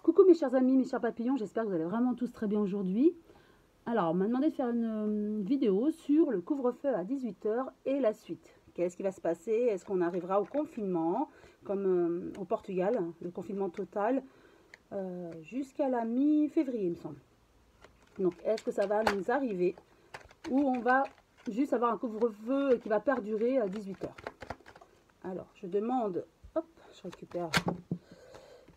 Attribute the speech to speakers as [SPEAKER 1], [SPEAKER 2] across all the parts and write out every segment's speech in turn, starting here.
[SPEAKER 1] Coucou mes chers amis, mes chers papillons, j'espère que vous allez vraiment tous très bien aujourd'hui. Alors, on m'a demandé de faire une vidéo sur le couvre-feu à 18 h et la suite. Qu'est-ce qui va se passer? Est-ce qu'on arrivera au confinement, comme au Portugal, le confinement total, jusqu'à la mi-février, il me semble. Donc, est-ce que ça va nous arriver ou on va juste avoir un couvre-feu qui va perdurer à 18 h? Alors, je demande, hop, je récupère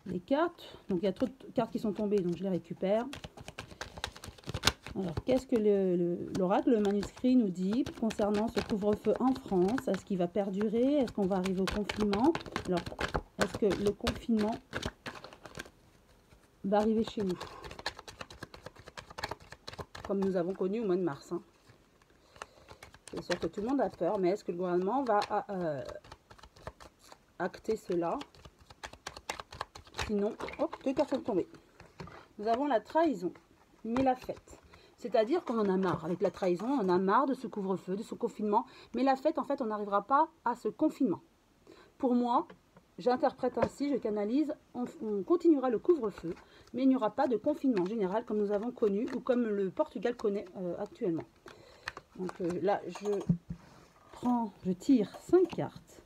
[SPEAKER 1] les cartes. Donc, il y a trop de cartes qui sont tombées, donc je les récupère. Alors, qu'est-ce que l'oracle, le manuscrit nous dit concernant ce couvre-feu en France? Est-ce qu'il va perdurer? Est-ce qu'on va arriver au confinement? Alors, est-ce que le confinement va arriver chez nous? Comme nous avons connu au mois de mars. Hein. C'est sûr que tout le monde a peur, mais est-ce que le gouvernement va acter cela? Sinon, hop, deux cartes sont tombées. Nous avons la trahison, mais la fête. C'est-à-dire qu'on en a marre. Avec la trahison, on a marre de ce couvre-feu, de ce confinement. Mais la fête, en fait, on n'arrivera pas à ce confinement. Pour moi, j'interprète ainsi, je canalise, on continuera le couvre-feu, mais il n'y aura pas de confinement général comme nous avons connu ou comme le Portugal connaît actuellement. Donc là, je tire 5 cartes.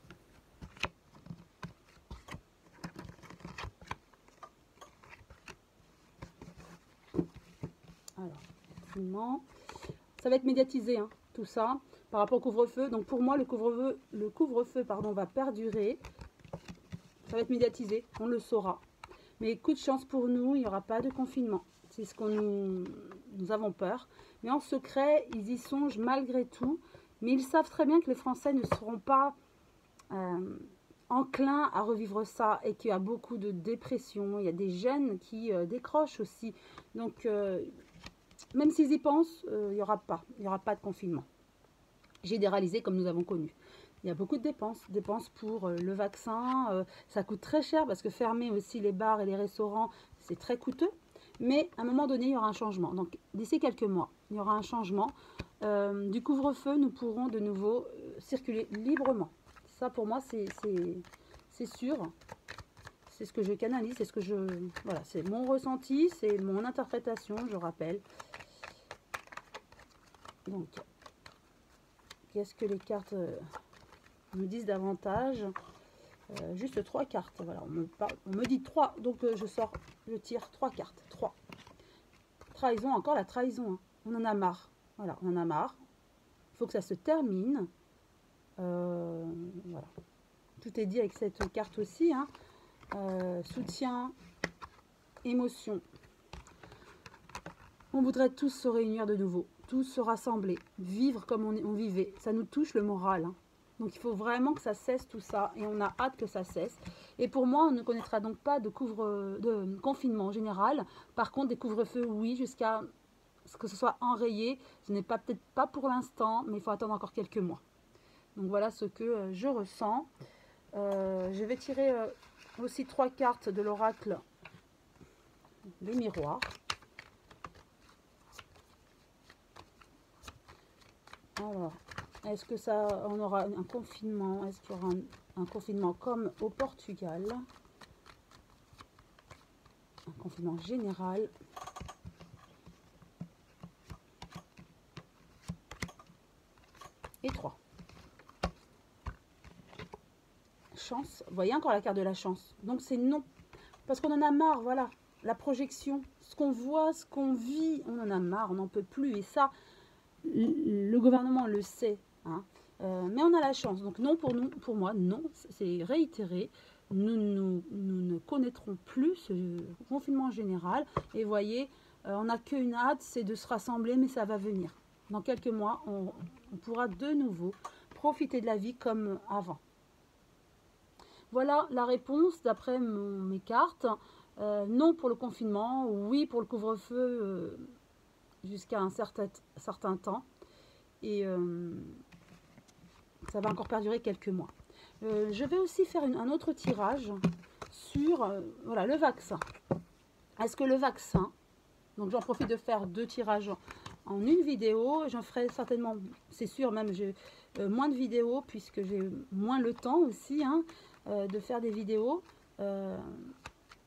[SPEAKER 1] Alors, ça va être médiatisé, hein, tout ça, par rapport au couvre-feu. Donc pour moi, le couvre-feu va perdurer. Ça va être médiatisé, on le saura. Mais coup de chance pour nous, il n'y aura pas de confinement. C'est ce qu'on nous avons peur. Mais en secret, ils y songent malgré tout. Mais ils savent très bien que les Français ne seront pas enclins à revivre ça et qu'il y a beaucoup de dépression. Il y a des gènes qui décrochent aussi. Donc, même s'ils y pensent, il n'y aura pas de confinement. Généralisé comme nous avons connu. Il y a beaucoup de dépenses pour le vaccin. Ça coûte très cher parce que fermer aussi les bars et les restaurants, c'est très coûteux. Mais à un moment donné, il y aura un changement. Donc d'ici quelques mois, il y aura un changement. Du couvre-feu, nous pourrons de nouveau circuler librement. Ça pour moi, c'est sûr. C'est ce que je canalise, c'est ce que voilà, c'est mon ressenti, c'est mon interprétation, je rappelle. Donc, qu'est-ce que les cartes me disent davantage? Juste 3 cartes. Voilà, on me dit 3, donc je tire 3 cartes. 3. Trahison, encore la trahison. Hein. On en a marre. Voilà, on en a marre. Il faut que ça se termine. Voilà. Tout est dit avec cette carte aussi. Hein. Soutien, émotion. On voudrait tous se réunir de nouveau, tous se rassembler, vivre comme on vivait. Ça nous touche le moral. Hein. Donc il faut vraiment que ça cesse tout ça et on a hâte que ça cesse. Et pour moi, on ne connaîtra donc pas de confinement général. Par contre, des couvre-feux, oui, jusqu'à ce que ce soit enrayé. Ce n'est peut-être pas pour l'instant, mais il faut attendre encore quelques mois. Donc voilà ce que je ressens. Je vais tirer aussi 3 cartes de l'oracle des miroirs. Alors, est-ce que on aura un confinement? Est-ce qu'il y aura un confinement comme au Portugal? Un confinement général. Et 3. Chance. Vous voyez encore la carte de la chance. Donc c'est non. Parce qu'on en a marre, voilà. La projection, ce qu'on voit, ce qu'on vit, on en a marre, on n'en peut plus. Et ça, le gouvernement le sait. Hein. Mais on a la chance. Donc non, pour moi, non. C'est réitéré. Nous ne connaîtrons plus ce confinement général. Et voyez, on n'a qu'une hâte, c'est de se rassembler, mais ça va venir. Dans quelques mois, on pourra de nouveau profiter de la vie comme avant. Voilà la réponse d'après mes cartes. Non pour le confinement, oui pour le couvre-feu jusqu'à un certain temps. Et ça va encore perdurer quelques mois. Je vais aussi faire un autre tirage sur voilà, le vaccin. Est-ce que le vaccin, donc j'en profite de faire 2 tirages en une vidéo, j'en ferai certainement, c'est sûr même, moins de vidéos puisque j'ai moins le temps aussi hein, de faire des vidéos.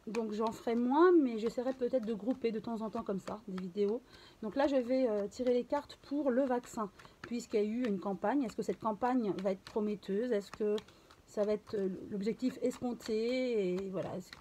[SPEAKER 1] Donc j'en ferai moins, mais j'essaierai peut-être de grouper de temps en temps comme ça, des vidéos. Donc là, je vais tirer les cartes pour le vaccin, puisqu'il y a eu une campagne. Est-ce que cette campagne va être prometteuse? Est-ce que ça va être l'objectif escompté? Et voilà, est-ce que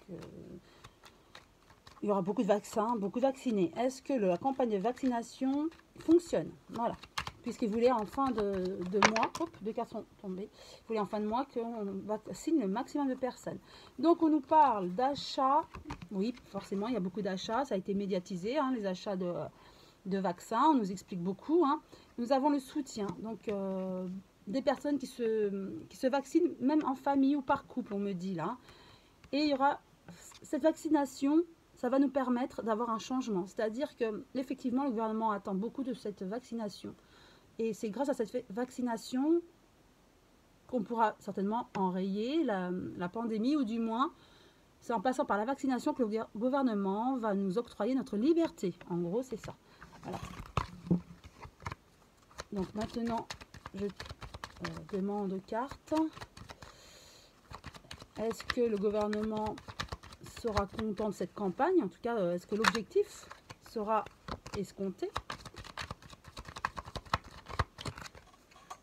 [SPEAKER 1] il y aura beaucoup de vaccins, beaucoup de vaccinés? Est-ce que la campagne de vaccination fonctionne? Voilà. Puisqu'il voulait en fin de mois, hop, deux cartes sont tombées, il voulait en fin de mois qu'on vaccine le maximum de personnes. Donc on nous parle d'achats, oui, forcément il y a beaucoup d'achats, ça a été médiatisé, hein, les achats de vaccins, on nous explique beaucoup. Hein. Nous avons le soutien, donc des personnes qui se vaccinent, même en famille ou par couple, on me dit là. Et il y aura cette vaccination, ça va nous permettre d'avoir un changement. C'est-à-dire que effectivement le gouvernement attend beaucoup de cette vaccination. Et c'est grâce à cette vaccination qu'on pourra certainement enrayer la pandémie, ou du moins, c'est en passant par la vaccination que le gouvernement va nous octroyer notre liberté. En gros, c'est ça. Voilà. Donc maintenant, je demande aux cartes. Est-ce que le gouvernement sera content de cette campagne? En tout cas, est-ce que l'objectif sera escompté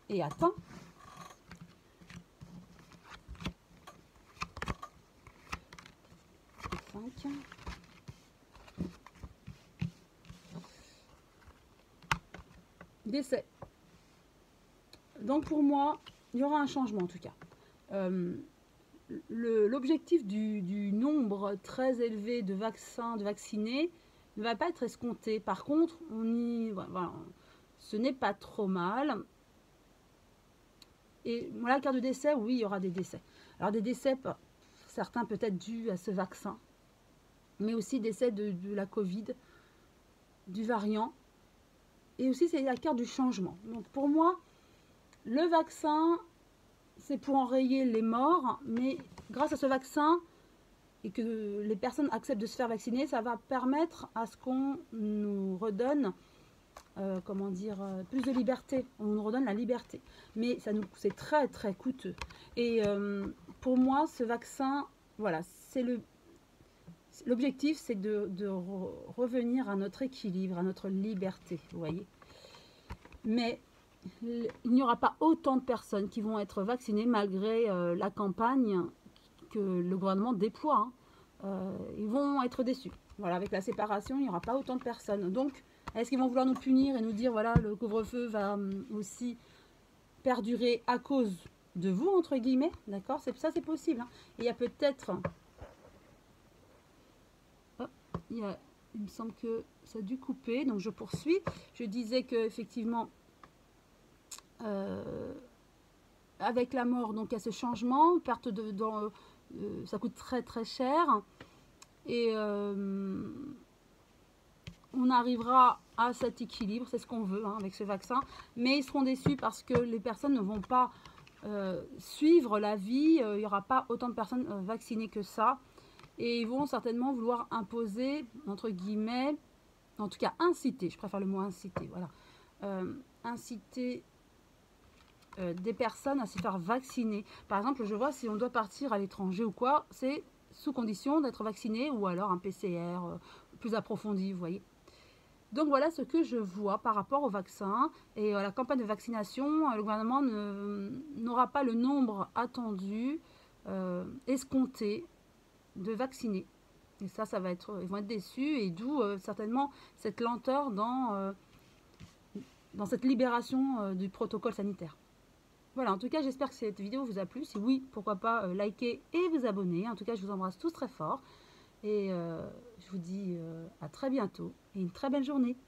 [SPEAKER 1] et atteint? Décès. Donc pour moi, il y aura un changement en tout cas. L'objectif du nombre très élevé de vaccins, de vaccinés, ne va pas être escompté. Par contre, voilà, ce n'est pas trop mal. Et voilà, la carte de décès, oui, il y aura des décès. Alors des décès, certains peut-être dus à ce vaccin, mais aussi décès de la Covid, du variant. Et aussi, c'est la carte du changement. Donc pour moi, le vaccin, c'est pour enrayer les morts, mais grâce à ce vaccin et que les personnes acceptent de se faire vacciner, ça va permettre à ce qu'on nous redonne, comment dire, plus de liberté. On nous redonne la liberté. Mais c'est très très coûteux. Et pour moi, ce vaccin, voilà, c'est l'objectif, c'est de revenir à notre équilibre, à notre liberté, vous voyez. Mais il n'y aura pas autant de personnes qui vont être vaccinées malgré la campagne que le gouvernement déploie. Hein. Ils vont être déçus. Voilà, avec la séparation, il n'y aura pas autant de personnes. Donc, est-ce qu'ils vont vouloir nous punir et nous dire, voilà, le couvre-feu va aussi perdurer à cause de vous, entre guillemets? D'accord, ça c'est possible. Hein. Et il y a peut-être... il me semble que ça a dû couper, donc je poursuis. Je disais que effectivement, avec la mort, donc il y a ce changement, perte ça coûte très très cher, et on arrivera à cet équilibre, c'est ce qu'on veut hein, avec ce vaccin, mais ils seront déçus parce que les personnes ne vont pas suivre la vie, il n'y aura pas autant de personnes vaccinées que ça. Et ils vont certainement vouloir imposer, entre guillemets, en tout cas inciter, je préfère le mot inciter, voilà, inciter des personnes à se faire vacciner. Par exemple, je vois si on doit partir à l'étranger ou quoi, c'est sous condition d'être vacciné ou alors un PCR plus approfondi, vous voyez. Donc voilà ce que je vois par rapport au vaccin et à la campagne de vaccination. Le gouvernement n'aura pas le nombre attendu, escompté, de vacciner. Et ça va être, ils vont être déçus et d'où certainement cette lenteur dans cette libération du protocole sanitaire. Voilà, en tout cas, j'espère que cette vidéo vous a plu. Si oui, pourquoi pas liker et vous abonner. En tout cas, je vous embrasse tous très fort et je vous dis à très bientôt et une très belle journée.